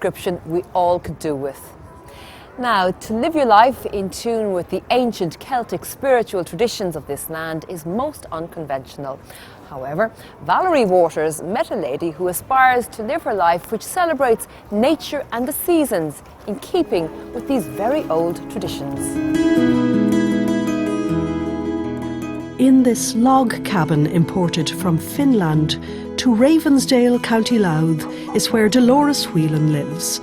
description we all could do with. Now, to live your life in tune with the ancient Celtic spiritual traditions of this land is most unconventional. However, Valerie Waters met a lady who aspires to live her life which celebrates nature and the seasons in keeping with these very old traditions. In this log cabin imported from Finland to Ravensdale, County Louth, is where Dolores Whelan lives.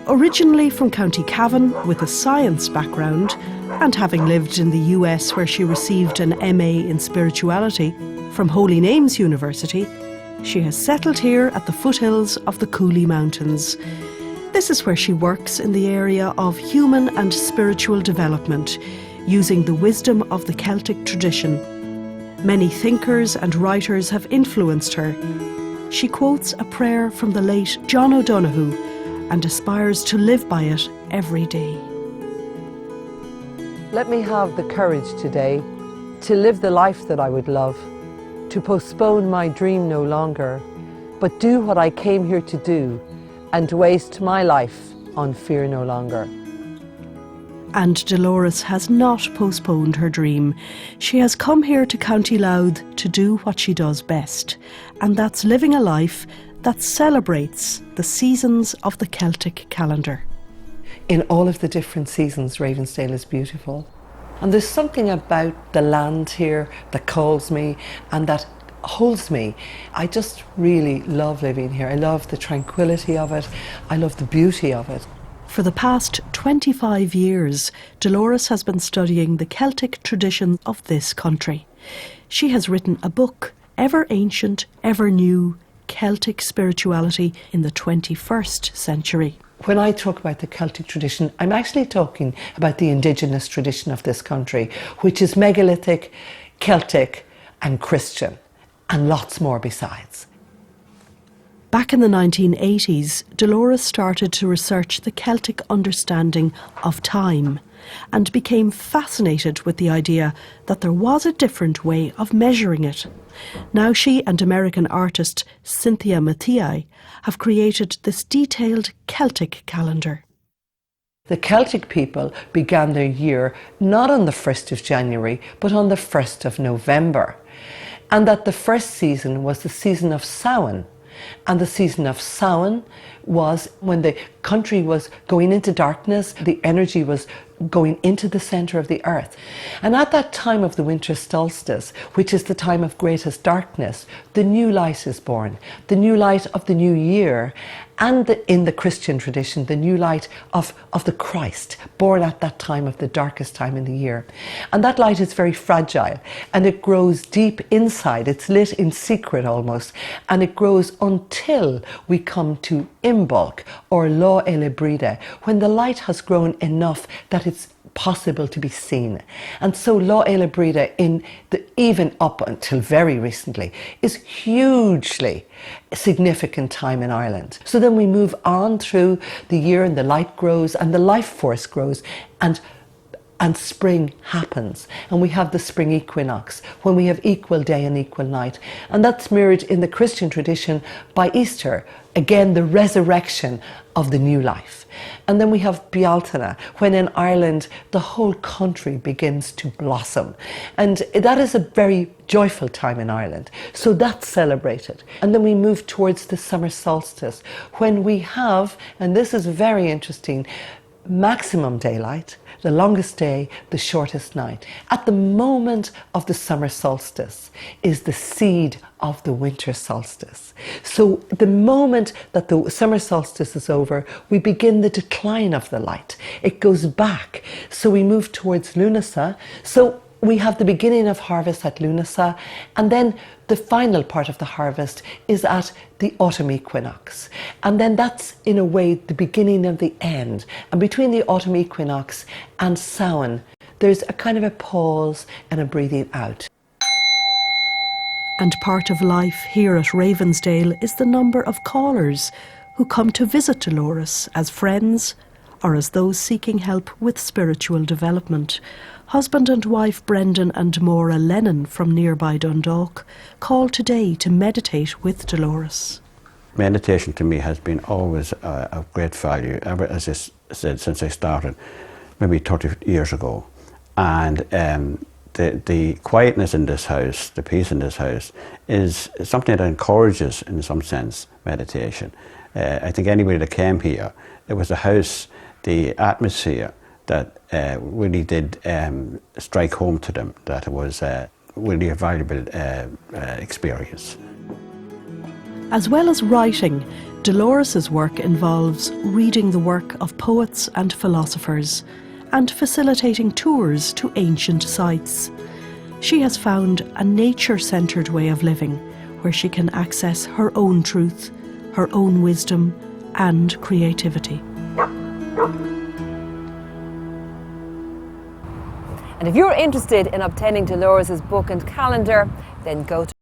Originally from County Cavan with a science background, and having lived in the US where she received an MA in Spirituality from Holy Names University, she has settled here at the foothills of the Cooley Mountains. This is where she works in the area of human and spiritual development, using the wisdom of the Celtic tradition. Many thinkers and writers have influenced her. She quotes a prayer from the late John O'Donoghue and aspires to live by it every day. Let me have the courage today to live the life that I would love, to postpone my dream no longer, but do what I came here to do and waste my life on fear no longer. And Dolores has not postponed her dream. She has come here to County Louth to do what she does best, and that's living a life that celebrates the seasons of the Celtic calendar. In all of the different seasons, Ravensdale is beautiful. And there's something about the land here that calls me and that holds me. I just really love living here. I love the tranquility of it. I love the beauty of it. For the past 25 years, Dolores has been studying the Celtic tradition of this country. She has written a book, Ever Ancient, Ever New, Celtic Spirituality in the 21st Century. When I talk about the Celtic tradition, I'm actually talking about the indigenous tradition of this country, which is megalithic, Celtic and Christian, and lots more besides. Back in the 1980s, Dolores started to research the Celtic understanding of time and became fascinated with the idea that there was a different way of measuring it. Now she and American artist Cynthia Mathiai have created this detailed Celtic calendar. The Celtic people began their year not on the 1st of January, but on the 1st of November. And that the first season was the season of Samhain. And the season of Samhain was when the country was going into darkness, the energy was going into the centre of the earth. And at that time of the winter solstice, which is the time of greatest darkness, the new light is born, the new light of the new year, and in the Christian tradition, the new light of the Christ, born at that time of the darkest time in the year. And that light is very fragile, and it grows deep inside. It's lit in secret almost, and it grows until we come to Imbolc, or Lá Eile Bride, when the light has grown enough that it's possible to be seen. And so Lá Eile Bride, even up until very recently, is hugely significant time in Ireland. So then we move on through the year and the light grows and the life force grows, and spring happens, and we have the spring equinox when we have equal day and equal night, and that's mirrored in the Christian tradition by Easter, again the resurrection of the new life. And then we have Bealtaine, when in Ireland the whole country begins to blossom, and that is a very joyful time in Ireland, so that's celebrated. And then we move towards the summer solstice, when we have, and this is very interesting, maximum daylight, the longest day, the shortest night. At the moment of the summer solstice is the seed of the winter solstice. So the moment that the summer solstice is over, we begin the decline of the light. It goes back. So we move towards Lunasa. So we have the beginning of harvest at Lunasa, and then the final part of the harvest is at the autumn equinox. And then that's, in a way, the beginning of the end. And between the autumn equinox and Samhain, there's a kind of a pause and a breathing out. And part of life here at Ravensdale is the number of callers who come to visit Dolores as friends or as those seeking help with spiritual development. Husband and wife Brendan and Maura Lennon from nearby Dundalk call today to meditate with Dolores. meditation to me has been always of great value, ever, as I said, since I started, maybe 30 years ago. And the quietness in this house, the peace in this house, is something that encourages, in some sense, meditation. I think anybody that came here, it was the house, the atmosphere, that really did strike home to them, that it was really a valuable experience. As well as writing, Dolores's work involves reading the work of poets and philosophers and facilitating tours to ancient sites. She has found a nature-centred way of living where she can access her own truth, her own wisdom and creativity. And if you're interested in obtaining Dolores's book and calendar, then go to